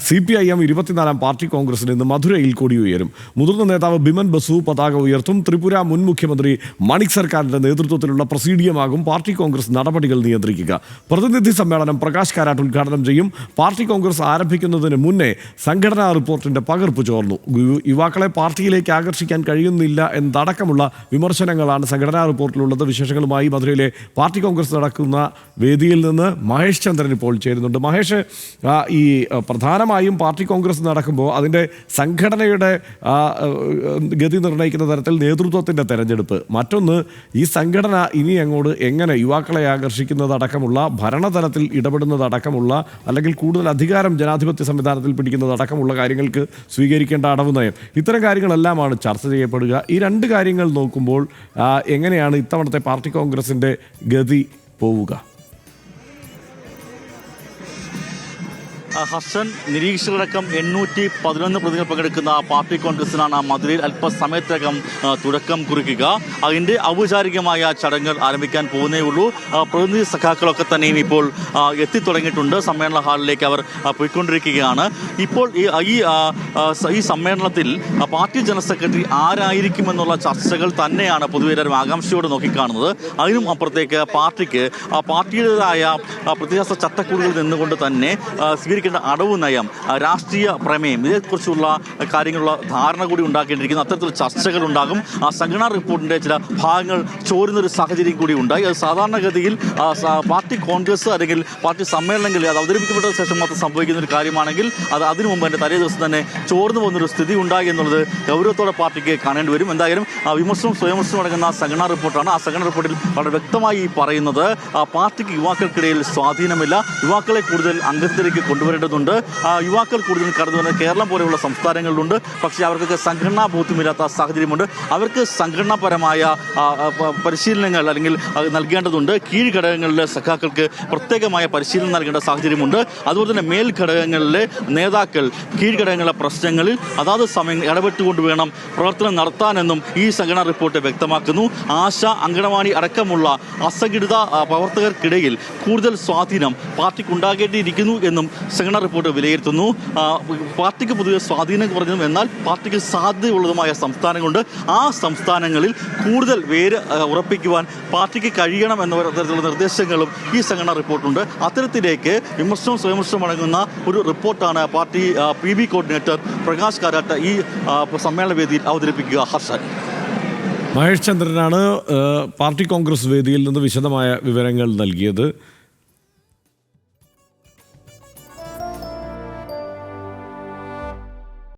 CPIM 24-ാം party കോൺഗ്രസിന് ഇന്ന് മധുരയിൽ കൊടിയുയരും. മുതിർന്ന നേതാവ് ബിമൻ ബസു പതാക ഉയർത്തും. ത്രിപുര മുൻ മുഖ്യമന്ത്രി മണിക് സർക്കാരിന്റെ നേതൃത്വത്തിലുള്ള പ്രസീഡിയമാകും പാർട്ടി കോൺഗ്രസ് നടപടികൾ നിയന്ത്രിക്കുക. പ്രതിനിധി സമ്മേളനം പ്രകാശ് കാരാട്ട് ഉദ്ഘാടനം ചെയ്യും. പാർട്ടി കോൺഗ്രസ് ആരംഭിക്കുന്നതിന് മുന്നേ സംഘടനാ റിപ്പോർട്ടിന്റെ പകർപ്പ് ചോർന്നു. യുവാക്കളെ പാർട്ടിയിലേക്ക് ആകർഷിക്കാൻ കഴിയുന്നില്ല എന്നതടക്കമുള്ള വിമർശനങ്ങളാണ് സംഘടനാ റിപ്പോർട്ടിലുള്ളത്. വിശേഷങ്ങളുമായി മധുരയിലെ പാർട്ടി കോൺഗ്രസ് നടക്കുന്ന വേദിയിൽ നിന്ന് മഹേഷ് ചന്ദ്രൻ ഇപ്പോൾ ചേരുന്നുണ്ട്. മഹേഷ്, ഈ പ്രധാനമായും പാർട്ടി കോൺഗ്രസ് നടക്കുമ്പോൾ അതിൻ്റെ സംഘടനയുടെ ഗതി നിർണ്ണയിക്കുന്ന തരത്തിൽ നേതൃത്വത്തിൻ്റെ തെരഞ്ഞെടുപ്പ്, മറ്റൊന്ന് ഈ സംഘടന ഇനി അങ്ങോട്ട് എങ്ങനെ യുവാക്കളെ ആകർഷിക്കുന്നതടക്കമുള്ള, ഭരണതലത്തിൽ ഇടപെടുന്നതടക്കമുള്ള, അല്ലെങ്കിൽ കൂടുതൽ അധികാരം ജനാധിപത്യ സംവിധാനത്തിൽ പിടിക്കുന്നതടക്കമുള്ള കാര്യങ്ങൾക്ക് സ്വീകരിക്കേണ്ട അടവ് നയം, ഇത്തരം കാര്യങ്ങളെല്ലാമാണ് ചർച്ച ചെയ്യപ്പെടുക. ഈ രണ്ട് കാര്യങ്ങൾ നോക്കുമ്പോൾ എങ്ങനെയാണ് ഇത്തവണത്തെ പാർട്ടി കോൺഗ്രസിൻ്റെ ഗതി പോവുക? ഹസൻ, നിരീക്ഷകരടക്കം 811 പ്രതിനിധികൾ പങ്കെടുക്കുന്ന പാർട്ടി കോൺഗ്രസിനാണ് മധുരയിൽ അല്പസമയത്തിനകം തുടക്കം കുറിക്കുക. അതിൻ്റെ ഔപചാരികമായ ചടങ്ങുകൾ ആരംഭിക്കാൻ പോകുന്നേ ഉള്ളൂ. പ്രതിനിധി സഖാക്കളൊക്കെ തന്നെയും ഇപ്പോൾ എത്തിത്തുടങ്ങിയിട്ടുണ്ട്. സമ്മേളന ഹാളിലേക്ക് അവർ പോയിക്കൊണ്ടിരിക്കുകയാണ്. ഇപ്പോൾ ഈ സമ്മേളനത്തിൽ പാർട്ടി ജനറൽ സെക്രട്ടറി ആരായിരിക്കുമെന്നുള്ള ചർച്ചകൾ തന്നെയാണ് പൊതുവെ എല്ലാവരും ആകാംക്ഷയോടെ നോക്കിക്കാണുന്നത്. അതിനും അപ്പുറത്തേക്ക് പാർട്ടിയുടേതായ പ്രത്യേക ചട്ടക്കൂടുകളിൽ നിന്നുകൊണ്ട് തന്നെ സ്വീകരിക്കേണ്ട അടവ് നയം, രാഷ്ട്രീയ പ്രമേയം, ഇതേക്കുറിച്ചുള്ള കാര്യങ്ങളുള്ള ധാരണ കൂടി ഉണ്ടാക്കേണ്ടിയിരിക്കുന്നു. അത്തരത്തിലുള്ള ചർച്ചകൾ ഉണ്ടാകും. ആ സംഘടനാ റിപ്പോർട്ടിൻ്റെ ചില ഭാഗങ്ങൾ ചോരുന്നൊരു സാഹചര്യം കൂടി ഉണ്ടായി. അത് സാധാരണഗതിയിൽ പാർട്ടി കോൺഗ്രസ് അല്ലെങ്കിൽ പാർട്ടി സമ്മേളനങ്ങളിൽ അത് അവതരിപ്പിക്കപ്പെട്ട ശേഷം മാത്രം സംഭവിക്കുന്ന ഒരു കാര്യമാണെങ്കിൽ അത് അതിനു മുമ്പ് തന്നെ തലേ ദിവസം തന്നെ ചോർന്നു പോകുന്നൊരു സ്ഥിതി ഉണ്ടായി എന്നുള്ളത് ഗൗരവത്തോടെ പാർട്ടിക്ക് കാണേണ്ടി വരും. എന്തായാലും വിമർശനവും സ്വയംവിമർശനവും അടങ്ങുന്ന സംഘടനാ റിപ്പോർട്ടാണ്. ആ സംഘടനാ റിപ്പോർട്ടിൽ വളരെ വ്യക്തമായി പറയുന്നത് പാർട്ടിക്ക് യുവാക്കൾക്കിടയിൽ സ്വാധീനമില്ല, യുവാക്കളെ കൂടുതൽ അംഗത്തിലേക്ക് കൊണ്ടുവരേണ്ടതുണ്ട്. യുവാക്കൾ കൂടുതൽ കടന്നു വരുന്നത് കേരളം പോലെയുള്ള സംസ്ഥാനങ്ങളിലുണ്ട്. പക്ഷേ അവർക്കൊക്കെ സംഘടനാ ബോധ്യമില്ലാത്ത സാഹചര്യമുണ്ട്. അവർക്ക് സംഘടനാപരമായ പരിശീലനങ്ങൾ അല്ലെങ്കിൽ നൽകേണ്ടതുണ്ട്. കീഴ്ഘടകങ്ങളിലെ സഖാക്കൾക്ക് പ്രത്യേകമായ പരിശീലനം നൽകേണ്ട സാഹചര്യമുണ്ട്. അതുപോലെ തന്നെ മേൽഘടകങ്ങളിലെ നേതാക്കൾ കീഴ്ഘടകങ്ങളിലെ പ്രശ്നങ്ങളിൽ അതാത് സമയം ഇടപെട്ടുകൊണ്ട് വേണം പ്രവർത്തനം നടത്താനെന്നും ഈ സംഘടനാ റിപ്പോർട്ട് വ്യക്തമാക്കുന്നു. ആശ, അങ്കണവാടി അടക്കമുള്ള അസംഘടിത പ്രവർത്തകർക്കിടയിൽ കൂടുതൽ സ്വാധീനം പാർട്ടിക്കുണ്ടാകേണ്ടിയിരിക്കുന്നു എന്നും സംഘടനാ റിപ്പോർട്ട് വിലയിരുത്തുന്നു. പാർട്ടിക്ക് പൊതുവെ സ്വാധീനം കുറഞ്ഞതും എന്നാൽ പാർട്ടിക്ക് സാധ്യതയുള്ളതുമായ സംസ്ഥാനങ്ങളുണ്ട്. ആ സംസ്ഥാനങ്ങളിൽ കൂടുതൽ വേര് ഉറപ്പിക്കുവാൻ പാർട്ടിക്ക് കഴിയണം എന്ന തരത്തിലുള്ള നിർദ്ദേശങ്ങളും ഈ സംഘടനാ റിപ്പോർട്ടുണ്ട്. അത്തരത്തിലേക്ക് വിമർശനവും സ്വയംവിമർശനവും അടങ്ങുന്ന ഒരു റിപ്പോർട്ടാണ് party PB coordinator Prakash Karat ഈ സമ്മേളന വേദിയിൽ അവതരിപ്പിക്കുക. ഹർഷൻ, മഹേഷ് ചന്ദ്രനാണ് പാർട്ടി കോൺഗ്രസ് വേദിയിൽ നിന്ന് വിശദമായ വിവരങ്ങൾ നൽകിയത്.